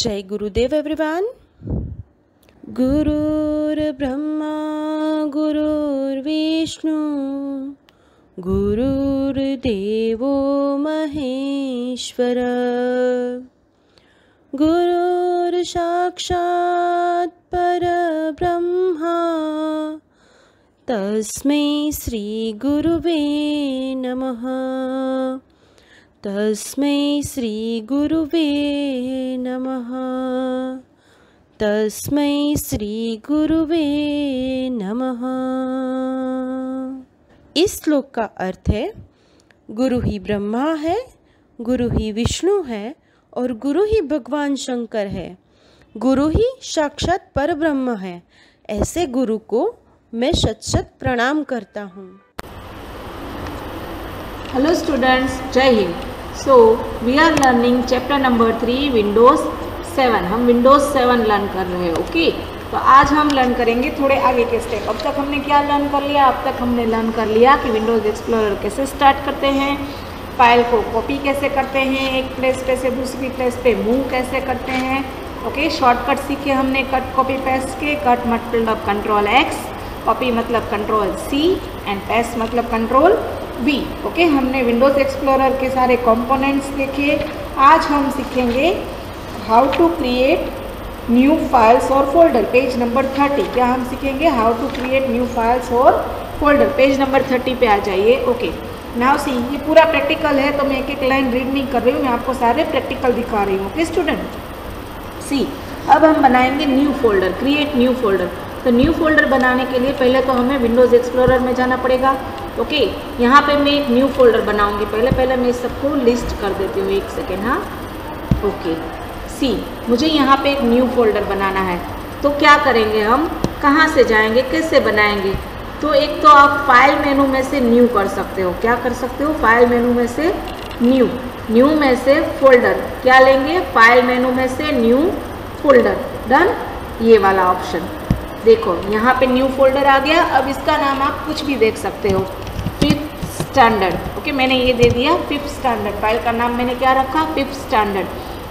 जय गुरुदेव एवरीवन। गुरुर्ब्रह्मा गुरुर्विष्णु गुरुर्देवो महेश्वर गुरुर्साक्षात् परब्रह्मा तस्मै श्री गुरुवे नमः। तस्मै श्री गुरुवे नमः। तस्मै श्री गुरुवे नमः। इस श्लोक का अर्थ है, गुरु ही ब्रह्मा है, गुरु ही विष्णु है और गुरु ही भगवान शंकर है। गुरु ही साक्षात परब्रह्म है। ऐसे गुरु को मैं शत शत प्रणाम करता हूँ। हेलो स्टूडेंट्स, जय हिंद। So we are learning chapter number 3 Windows 7। हम विंडोज़ 7 लर्न कर रहे हैं। ओके, तो आज हम लर्न करेंगे थोड़े आगे के स्टेप। अब तक हमने क्या लर्न कर लिया? अब तक हमने लर्न कर लिया कि विंडोज़ एक्सप्लोरर कैसे स्टार्ट करते हैं, फाइल को कॉपी कैसे करते हैं, एक प्लेस पे से दूसरी प्लेस पे मूव कैसे करते हैं। ओके, शॉर्टकट सीखे हमने कट कॉपी पेस्ट के। कट मतलब कंट्रोल एक्स, कॉपी मतलब कंट्रोल सी एंड पेस्ट मतलब कंट्रोल वी। ओके, हमने विंडोज़ एक्सप्लोरर के सारे कंपोनेंट्स देखे। आज हम सीखेंगे how to create new files और फोल्डर। Page number 30। क्या हम सीखेंगे? How to create new files और फोल्डर। पेज नंबर 30 पे आ जाइए। ओके, नाउ सी, ये पूरा प्रैक्टिकल है तो मैं एक एक लाइन रीड नहीं कर रही हूँ, मैं आपको सारे प्रैक्टिकल दिखा रही हूँ। ओके स्टूडेंट, सी अब हम बनाएंगे new folder, create new folder. तो न्यू फोल्डर बनाने के लिए पहले तो हमें विंडोज़ एक्सप्लोरर में जाना पड़ेगा। ओके, यहाँ पे मैं एक न्यू फोल्डर बनाऊंगी। पहले मैं सबको लिस्ट कर देती हूँ, एक सेकेंड। हाँ, ओके, सी मुझे यहाँ पे एक न्यू फोल्डर बनाना है। तो क्या करेंगे हम, कहाँ से जाएंगे, कैसे बनाएंगे? तो एक तो आप फाइल मेनू में से न्यू कर सकते हो। क्या कर सकते हो? फाइल मेनू में से न्यू, न्यू में से फोल्डर। क्या लेंगे? फाइल मेनू में से न्यू फोल्डर। डन, ये वाला ऑप्शन देखो, यहाँ पे न्यू फोल्डर आ गया। अब इसका नाम आप कुछ भी देख सकते हो, 5th स्टैंडर्ड। ओके, मैंने ये दे दिया 5th स्टैंडर्ड। फाइल का नाम मैंने क्या रखा? 5th standard.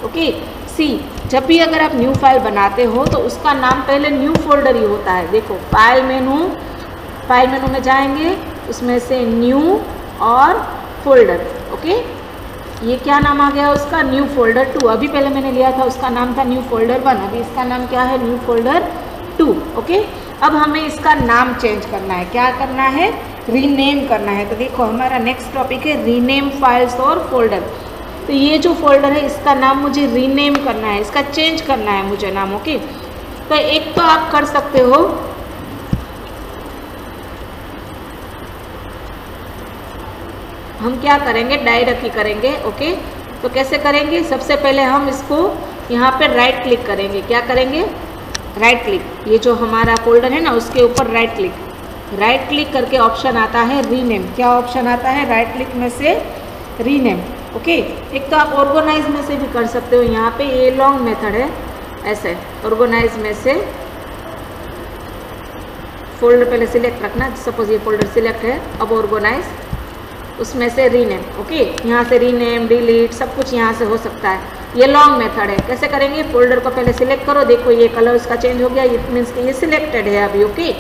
ओके, सी जब भी अगर आप न्यू फाइल बनाते हो तो उसका नाम पहले न्यू फोल्डर ही होता है। देखो, फाइल मेनू में जाएंगे, उसमें से न्यू और फोल्डर। ओके, ये क्या नाम आ गया उसका? New folder 2। अभी पहले मैंने लिया था उसका नाम था न्यू फोल्डर 1, अभी इसका नाम क्या है? New folder 2। ओके, अब हमें इसका नाम चेंज करना है। क्या करना है? रीनेम करना है। तो देखो, हमारा नेक्स्ट टॉपिक है रीनेम फाइल्स और फोल्डर। तो ये जो फोल्डर है इसका नाम मुझे रीनेम करना है, इसका चेंज करना है मुझे नाम। ओके, तो एक तो आप कर सकते हो, हम क्या करेंगे? डायरेक्ट ही करेंगे। ओके, तो कैसे करेंगे? सबसे पहले हम इसको यहाँ पे राइट क्लिक करेंगे। क्या करेंगे? Right click. ये जो हमारा फोल्डर है ना, उसके ऊपर राइट क्लिक करके ऑप्शन आता है रीनेम। क्या ऑप्शन आता है? राइट क्लिक में से रीनेम। ओके, एक तो आप ऑर्गेनाइज में से भी कर सकते हो। यहाँ पे ये लॉन्ग मेथड है, ऐसे ऑर्गेनाइज में से फोल्डर पहले सिलेक्ट रखना। सपोज ये फोल्डर सिलेक्ट है, अब ऑर्गेनाइज, उसमें से रीनेम। ओके, यहाँ से रीनेम, डिलीट सब कुछ यहाँ से हो सकता है। ये लॉन्ग मेथड है। कैसे करेंगे? फोल्डर को पहले सिलेक्ट करो। देखो, ये कलर उसका चेंज हो गया, इट मीन्स कि ये सिलेक्टेड है अभी। ओके,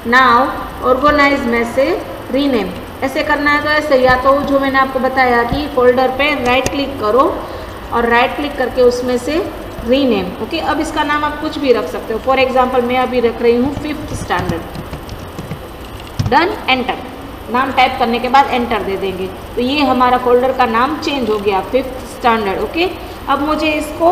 नाउ ऑर्गेनाइज में से रीनेम। ऐसे करना है तो ऐसे, या तो जो मैंने आपको बताया कि फोल्डर पे राइट क्लिक करो और राइट क्लिक करके उसमें से रीनेम। ओके, अब इसका नाम आप कुछ भी रख सकते हो। फॉर एग्जाम्पल मैं अभी रख रही हूँ 5th स्टैंडर्ड। Done, enter. नाम टाइप करने के बाद एंटर दे देंगे तो ये हमारा फोल्डर का नाम चेंज हो गया, 5th स्टैंडर्ड। ओके, अब मुझे इसको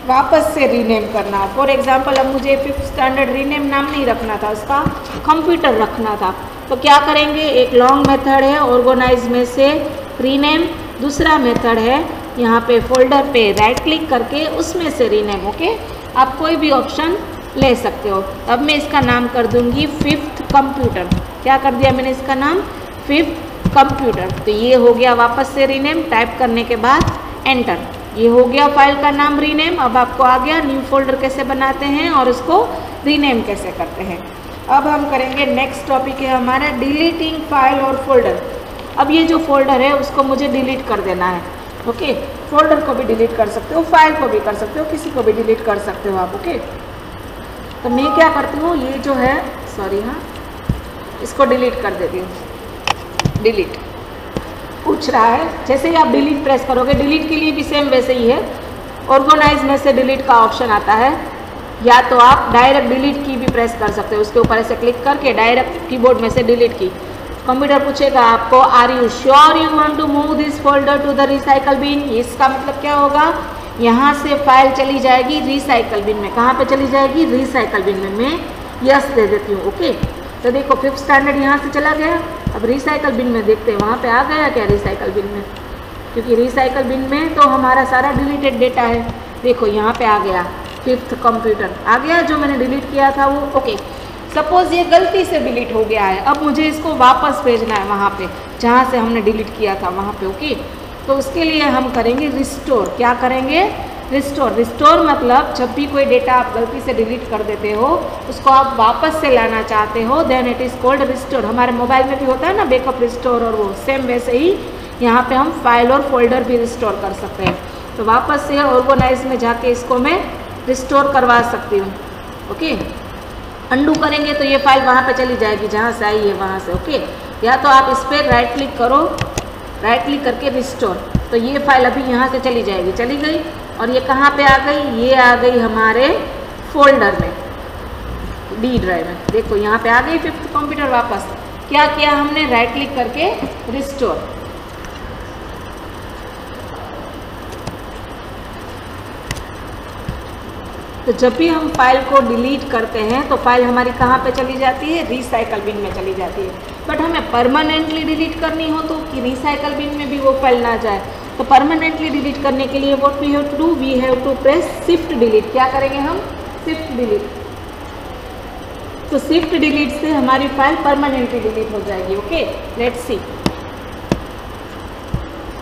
वापस से रीनेम करना। फॉर एग्जांपल अब मुझे 5th स्टैंडर्ड रीनेम नाम नहीं रखना था, उसका कंप्यूटर रखना था। तो क्या करेंगे? एक लॉन्ग मेथड है ऑर्गेनाइज में से रीनेम, दूसरा मेथड है यहाँ पे फोल्डर पे राइट क्लिक करके उसमें से रीनेम। ओके, आप कोई भी ऑप्शन ले सकते हो। अब मैं इसका नाम कर दूँगी 5th कंप्यूटर। क्या कर दिया मैंने इसका नाम? 5th computer. तो ये हो गया वापस से रीनेम। टाइप करने के बाद एंटर, ये हो गया फाइल का नाम रीनेम। अब आपको आ गया न्यू फोल्डर कैसे बनाते हैं और उसको रीनेम कैसे करते हैं। अब हम करेंगे नेक्स्ट टॉपिक है हमारा डिलीटिंग फाइल और फोल्डर। अब ये जो फोल्डर है उसको मुझे डिलीट कर देना है। ओके, फोल्डर को भी डिलीट कर सकते हो, फाइल को भी कर सकते हो, किसी को भी डिलीट कर सकते हो आप। ओके, तो मैं क्या करती हूँ, ये जो है सॉरी हाँ, इसको डिलीट कर देती हूँ। डिलीट पूछ रहा है, जैसे ही आप डिलीट प्रेस करोगे, डिलीट के लिए भी सेम वैसे ही है, ऑर्गेनाइज में से डिलीट का ऑप्शन आता है, या तो आप डायरेक्ट डिलीट की भी प्रेस कर सकते हो, उसके ऊपर ऐसे क्लिक करके डायरेक्ट कीबोर्ड में से डिलीट की। कंप्यूटर पूछेगा आपको are you sure you want to move this folder to the recycle bin. इसका मतलब क्या होगा, यहाँ से फाइल चली जाएगी रिसाइकल बिन में। कहाँ पे चली जाएगी, रिसाइकल बिन में। मैं यस दे देती हूँ। ओके, तो देखो 5th स्टैंडर्ड यहाँ से चला गया। अब रिसाइकल बिन में देखते हैं वहाँ पे आ गया क्या रिसाइकल बिन में, क्योंकि रिसाइकल बिन में तो हमारा सारा डिलीटेड डेटा है। देखो यहाँ पे आ गया 5th कंप्यूटर आ गया, जो मैंने डिलीट किया था वो। ओके, सपोज ये गलती से डिलीट हो गया है, अब मुझे इसको वापस भेजना है वहाँ पे जहाँ से हमने डिलीट किया था वहाँ पे। ओके, तो उसके लिए हम करेंगे रिस्टोर। क्या करेंगे, रिस्टोर। रिस्टोर मतलब जब भी कोई डेटा आप गलती से डिलीट कर देते हो, उसको आप वापस से लाना चाहते हो, then it is called restore. हमारे मोबाइल में भी होता है ना बैकअप रिस्टोर, और वो सेम वैसे ही यहाँ पे हम फाइल और फोल्डर भी रिस्टोर कर सकते हैं। तो वापस से ऑर्गेनाइज में जाके इसको मैं रिस्टोर करवा सकती हूँ। ओके, अंडू करेंगे तो ये फाइल वहाँ पे चली जाएगी जहाँ से आई है वहाँ से। ओके, या तो आप इस पर राइट क्लिक करो, राइट क्लिक करके रिस्टोर, तो ये फाइल अभी यहाँ से चली जाएगी, चली गई। और ये कहाँ पे आ गई, ये आ गई हमारे फोल्डर में, डी ड्राइव में। देखो यहाँ पे आ गई 5th कंप्यूटर वापस। क्या किया हमने, राइट क्लिक करके रिस्टोर। तो जब भी हम फाइल को डिलीट करते हैं तो फाइल हमारी कहाँ पे चली जाती है, रिसाइकल बिन में चली जाती है। बट हमें परमानेंटली डिलीट करनी हो तो कि रिसाइकल बिन में भी वो फाइल ना जाए, तो परमानेंटली डिलीट करने के लिए what we have to do, we have to press shift delete. क्या करेंगे हम, शिफ्ट डिलीट। तो शिफ्ट डिलीट से हमारी फाइल परमानेंटली डिलीट हो जाएगी। Okay, let's see.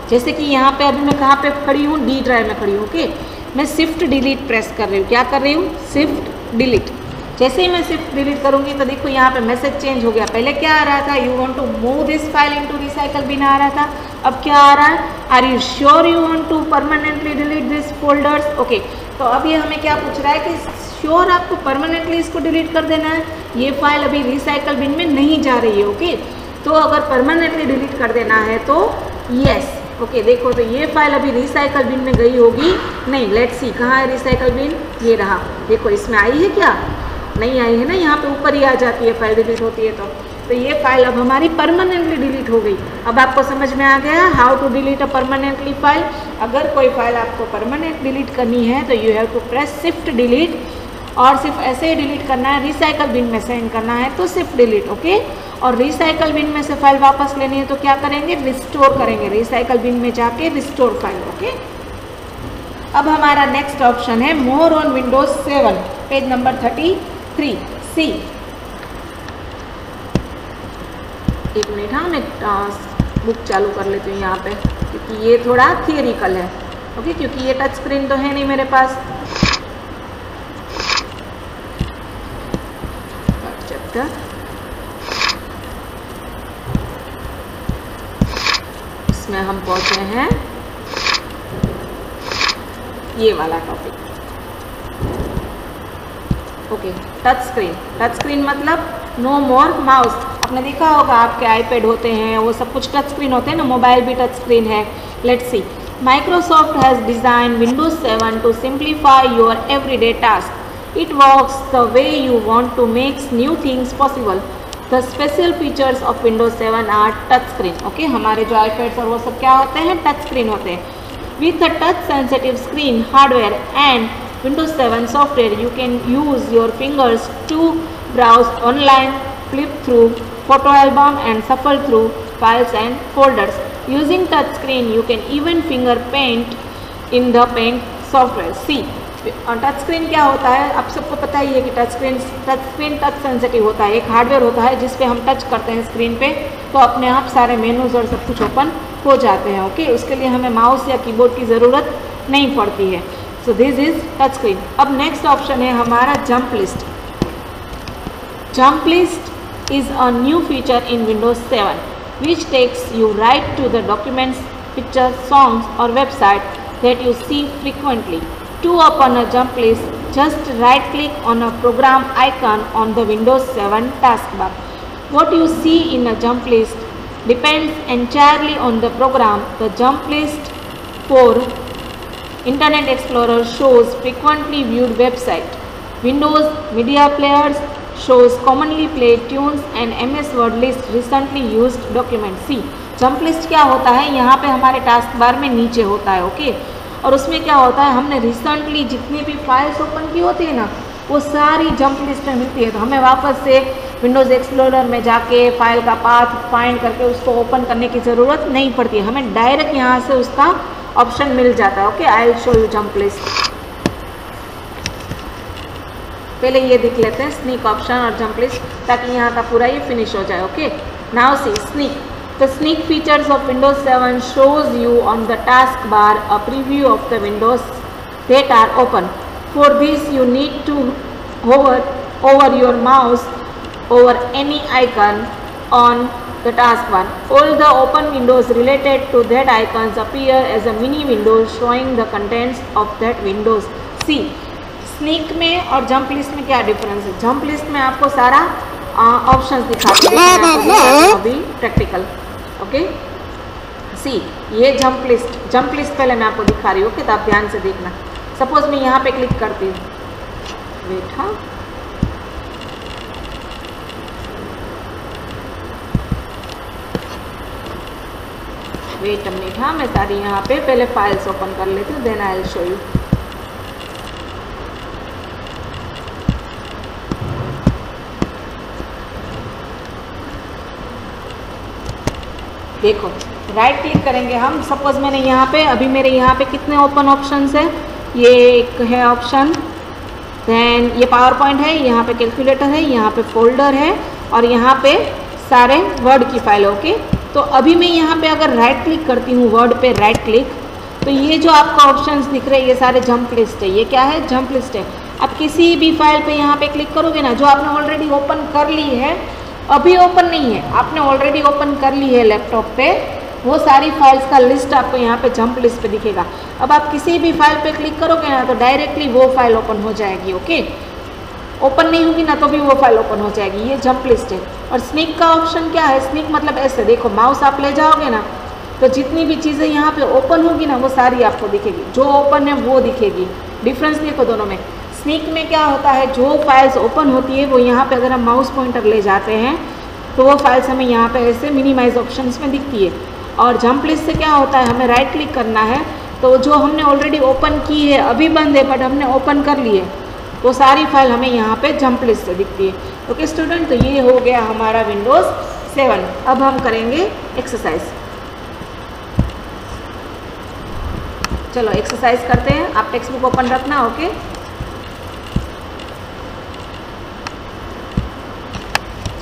जैसे कि यहाँ पे अभी मैं कहाँ पे खड़ी हूँ, डी ड्राइव में खड़ी हूँ। ओके, मैं शिफ्ट डिलीट प्रेस कर रही हूँ। क्या कर रही हूँ, शिफ्ट डिलीट। जैसे ही मैं शिफ्ट डिलीट करूँगी तो देखो यहाँ पे मैसेज चेंज हो गया। पहले क्या आ रहा था, you want to move this file into recycle bin आ रहा था, अब क्या आ रहा है, are you sure you want to permanently delete this folders. Okay, तो अब ये हमें क्या पूछ रहा है कि श्योर आपको परमानेंटली इसको डिलीट कर देना है, ये फाइल अभी रिसाइकल बिन में नहीं जा रही है। ओके, तो अगर परमानेंटली डिलीट कर देना है तो यस। ओके, देखो तो ये फाइल अभी रिसाइकल बिन में गई होगी नहीं। लेट्स सी, कहाँ है रिसाइकल बिन, ये रहा। देखो इसमें आई है क्या, नहीं आई है ना, यहाँ पे ऊपर ही आ जाती है फाइल डिलीट होती है तो ये फाइल अब हमारी परमानेंटली डिलीट हो गई। अब आपको समझ में आ गया how to delete a permanently file. अगर कोई फाइल आपको परमानेंट डिलीट करनी है तो you have to press shift delete, और सिर्फ ऐसे ही डिलीट करना है, रिसाइकल बिन में सेंड करना है तो शिफ्ट डिलीट। ओके, और रिसाइकल बिन में से फाइल वापस लेनी है तो क्या करेंगे, रिस्टोर करेंगे, रिसाइकल बिन में जाके रिस्टोर फाइल। ओके, अब हमारा नेक्स्ट ऑप्शन है more on Windows 7, page number 33 सी। एक मिनट, हाँ मैं बुक चालू कर लेती हूँ यहाँ पे, क्योंकि ये थोड़ा थियरिकल है। ओके, क्योंकि ये टच स्क्रीन तो है नहीं मेरे पास। चैप्टर इसमें हम पहुंचे हैं ये वाला topic. Okay, touch screen. Touch screen मतलब नो मोर माउस। आपने देखा होगा आपके आईपैड होते हैं, वो सब कुछ टच स्क्रीन होते हैं ना, मोबाइल भी टच स्क्रीन है। Let's see, Microsoft has design Windows 7 to simplify your everyday task. It works the way you want to make new things possible. The special features of Windows 7 are touch screen. Okay, हमारे जो iPads और वो सब क्या होते हैं, touch screen होते हैं। With a touch sensitive screen hardware and Windows 7 software, you can use your fingers to browse online, flip through photo album and shuffle through files and folders. Using touch screen, you can even finger paint in the paint software. See, touch screen क्या होता है, आप सबको पता ही है कि touch screen touch sensitive होता है। एक हार्डवेयर होता है जिस पे हम टच करते हैं स्क्रीन पे तो अपने आप सारे मेनूज और सब कुछ ओपन हो जाते हैं। ओके, उसके लिए हमें माउस या कीबोर्ड की ज़रूरत नहीं पड़ती है। So this is touch screen. अब नेक्स्ट ऑप्शन है हमारा jump list. Jump list is a new feature in Windows 7 which takes you right to the documents pictures, songs or website that you see frequently. To open a jump list, just right click on a program icon on the Windows 7 taskbar. What you see in a jump list depends entirely on the program. The jump list for Internet Explorer shows frequently viewed website. Windows Media Players shows commonly played tunes and MS Word list recently used document. See, jump list क्या होता है, यहाँ पे हमारे task bar में नीचे होता है, ओके। और उसमें क्या होता है, हमने रिसेंटली जितनी भी फाइल्स ओपन की होती है ना, वो सारी जंप लिस्ट में मिलती है। तो हमें वापस से विंडोज़ एक्सप्लोरर में जाके फाइल का पाथ फाइंड करके उसको ओपन करने की ज़रूरत नहीं पड़ती है, हमें डायरेक्ट यहाँ से उसका ऑप्शन मिल जाता है, okay. I will show you jump list. पहले ये देख लेते हैं स्नीक ऑप्शन और जंप लिस्ट, ताकि यहाँ का पूरा ये फिनिश हो जाए, okay. Now see sneak. The sneak features of Windows 7 shows you on the taskbar a preview of the windows that are open. For this, you need to hover over your mouse over any icon on the taskbar. All the open windows related to that icons appear as a mini window showing the contents of that windows. See, sneak में और jump list में क्या difference है? Jump list में आपको सारा options दिखाते हैं अभी प्रैक्टिकल, ओके। सी, ये जंप लिस्ट पहले मैं आपको दिखा रही हूँ, ओके, तो आप ध्यान से देखना। सपोज मैं यहाँ पे क्लिक करती हूँ, वेट, हाँ, वेट अ मिनट, हाँ, मैं सारी यहाँ पे पहले फाइल्स ओपन कर लेती हूँ, then I will show you. देखो, राइट क्लिक करेंगे हम। सपोज मैंने यहाँ पे, अभी मेरे यहाँ पे कितने ओपन ऑप्शंस है, ये एक है ऑप्शन, देन ये पावर पॉइंट है, यहाँ पे कैलकुलेटर है, यहाँ पे फोल्डर है और यहाँ पे सारे वर्ड की फाइल, ओके। तो अभी मैं यहाँ पे अगर राइट क्लिक करती हूँ, वर्ड पे राइट क्लिक, तो ये जो आपका ऑप्शंस दिख रहे हैं ये सारे जंप लिस्ट है। ये क्या है? जंप लिस्ट है। आप किसी भी फाइल पे यहाँ पे क्लिक करोगे ना, जो आपने ऑलरेडी ओपन कर ली है, अभी ओपन नहीं है, आपने ऑलरेडी ओपन कर ली है लैपटॉप पे, वो सारी फाइल्स का लिस्ट आपको यहाँ पे जंप लिस्ट पे दिखेगा। अब आप किसी भी फाइल पे क्लिक करोगे ना, तो डायरेक्टली वो फाइल ओपन हो जाएगी, ओके। ओपन नहीं होगी ना तो भी वो फाइल ओपन हो जाएगी, ये जंप लिस्ट है। और स्नीक का ऑप्शन क्या है? स्नीक मतलब ऐसे, देखो माउस आप ले जाओगे ना, तो जितनी भी चीज़ें यहाँ पे ओपन होगी ना, वो सारी आपको दिखेगी, जो ओपन है वो दिखेगी। डिफरेंस देखो दोनों में। स्नीक में क्या होता है, जो फाइल्स ओपन होती है वो यहाँ पे अगर हम माउस पॉइंटर ले जाते हैं तो वो फाइल्स हमें यहाँ पे ऐसे मिनिमाइज ऑप्शंस में दिखती है। और जंप लिस्ट से क्या होता है, हमें राइट क्लिक करना है, तो जो हमने ऑलरेडी ओपन की है, अभी बंद है बट हमने ओपन कर ली है, वो सारी फाइल हमें यहाँ पे जंप लिस्ट से दिखती है। ओके स्टूडेंट, तो ये हो गया हमारा विंडोज़ 7। अब हम करेंगे एक्सरसाइज। चलो एक्सरसाइज करते हैं। आप टेक्स्ट बुक ओपन रखना, okay.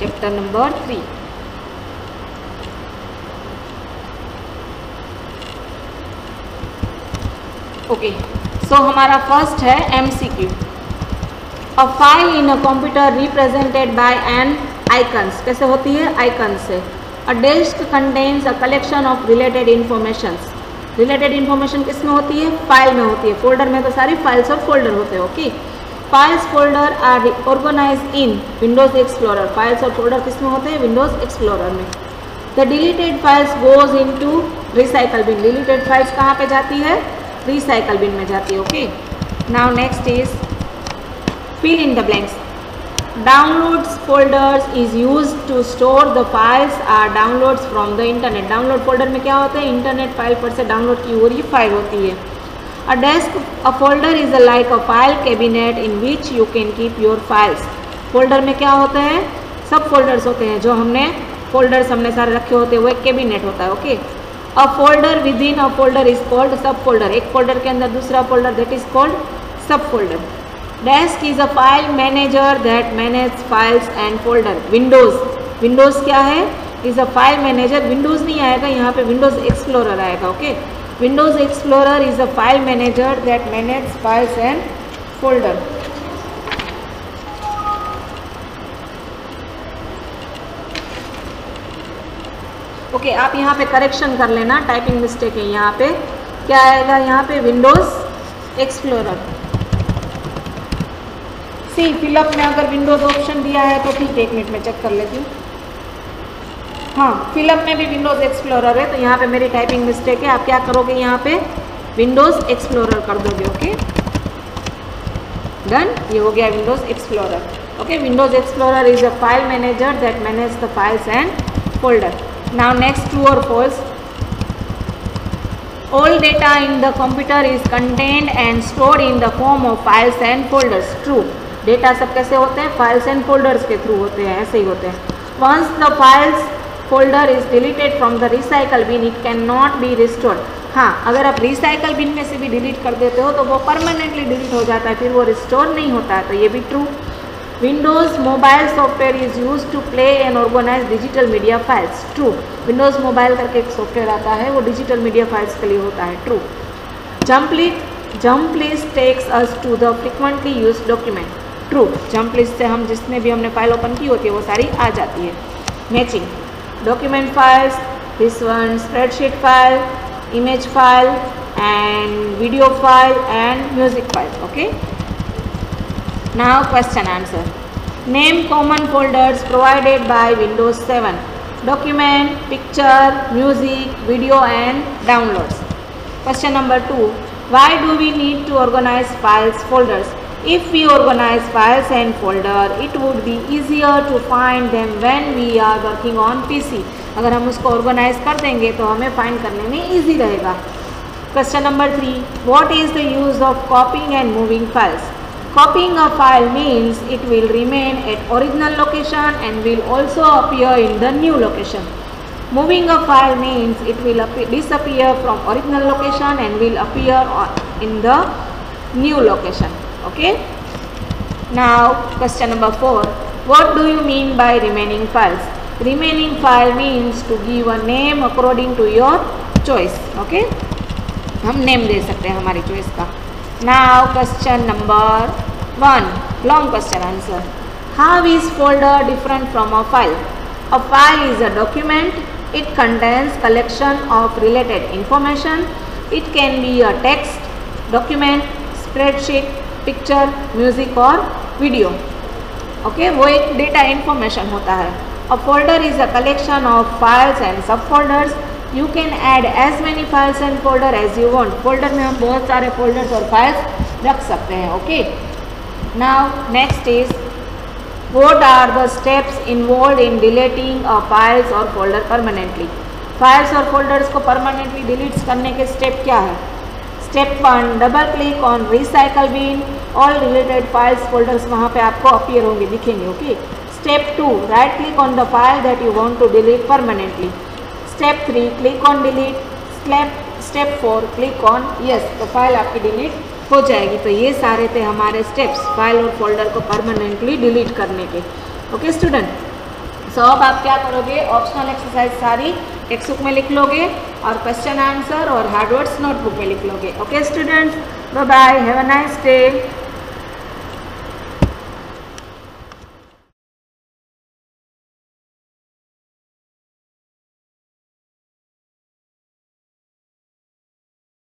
Chapter number 3। Okay, so हमारा फर्स्ट है MCQ। A file in a computer represented by an icons. कैसे होती है? आइकन से। A disk contains a collection of related informations. Related information किस में होती है? फाइल में होती है। फोल्डर में तो सारी फाइल्स और फोल्डर होते हैं, okay. Files folder are organized in Windows Explorer. Files और फोल्डर किस में होते हैं? विंडोज एक्सप्लोरर में। The deleted files goes into recycle bin. Deleted files कहाँ पे जाती है? रिसाइकल बिन में जाती है, okay. Now next is fill in the blanks. Downloads folders is use to store the files are downloads from the internet. Download folder में क्या होता है? इंटरनेट फाइल पर से डाउनलोड की हुई फाइल होती है। अ desk, a folder is like a file cabinet in which you can keep your files. Folder में क्या होते हैं? सब फोल्डर्स होते हैं, जो हमने फोल्डर्स हमने सारे रखे होते हैं, वो एक कैबिनेट होता है, okay. A folder with in a folder is called सब फोल्डर। एक फोल्डर के अंदर दूसरा फोल्डर, दैट इज कॉल्ड सब folder. Desk is a file manager that manage files and folder. Windows क्या है? Is a file manager. Windows नहीं आएगा यहाँ पे, विंडोज एक्सप्लोरर आएगा, okay. Windows explorer is a file manager that manage files and folder. Okay, आप यहाँ पे करेक्शन कर लेना, टाइपिंग मिस्टेक है यहाँ पे। क्या आएगा यहाँ पे? Windows explorer. सी फिलअप में अगर विंडोज़ ऑप्शन दिया है तो ठीक है, 1 मिनट में चेक कर लेती हूँ। हाँ, फिलअप में भी विंडोज़ एक्सप्लोरर है, तो यहाँ पे मेरी टाइपिंग मिस्टेक है। आप क्या करोगे यहाँ पे? विंडोज़ एक्सप्लोरर कर दोगे। ओके डन, ये हो गया Windows explorer. Okay, Windows explorer is a file manager that manage the files and folder. Now next, true और false? All data in the computer is contained and stored in the form of files and folders. True. Data सब कैसे होते हैं? Files and folders के through होते हैं, ऐसे ही होते हैं। Once the files folder is deleted from the recycle bin, it cannot be restored. हाँ, अगर आप रिसाइकल बिन में से भी डिलीट कर देते हो तो वो परमानेंटली डिलीट हो जाता है, फिर वो रिस्टोर नहीं होता है, तो ये भी true. Windows mobile software is use to play and organize digital media files. True. Windows mobile करके एक सॉफ्टवेयर आता है, वो डिजिटल मीडिया फाइल्स के लिए होता है। True. Jump list takes us to the frequently used document. True. Jump list से हम जिसने भी हमने फाइल ओपन की होती है वो सारी आ जाती है। Matching document files, this one spreadsheet file, image file and video file and music file. Okay, now question answer. Name common folders provided by Windows 7. Document, picture, music, video and downloads. Question number 2. Why do we need to organize files folders? If we organize files and folder, it would be easier to find them when we are working on PC. अगर हम उसको organise कर देंगे तो हमें find करने में easy रहेगा। Question number 3. What is the use of कॉपिंग and moving files? कॉपिंग a file means it will remain at original location and will also appear in the new location. Moving a file means it will disappear from original location and will appear in the new location. Okay. Now question number 4. What do you mean by remaining files? Remaining file means to give a name according to your choice. Okay, हम name दे सकते हैं हमारी choice का। Now question number 1, long question answer. How is folder different from a file? A file is a document. It contains collection of related information. It can be a text, document, spreadsheet, picture, music और video. Okay, वो एक data information होता है। A folder is a collection of files and subfolders. You can add as many files and folder as you want. Folder में हम बहुत सारे folders और files रख सकते हैं. Okay. Now next is, what are the steps involved in deleting a files or folder permanently? Files और folders को permanently delete करने के step क्या है? Step 1, double click on recycle bin. All deleted files folders वहाँ पे आपको appear होंगे, दिखेंगे. Okay. Step 2, right click on the file that you want to delete permanently. Step 3, click on delete. Step 4, click on yes, तो file आपकी delete हो जाएगी। तो ये सारे थे हमारे स्टेप्स फाइल और फोल्डर को परमानेंटली डिलीट करने के। ओके स्टूडेंट, सो अब आप क्या करोगे? ऑप्शनल एक्सरसाइज सारी टेक्स्ट बुक में लिख लोगे और क्वेश्चन आंसर और हार्ड वर्ड्स नोटबुक में लिख लोगे। Okay students, bye bye, have a nice day.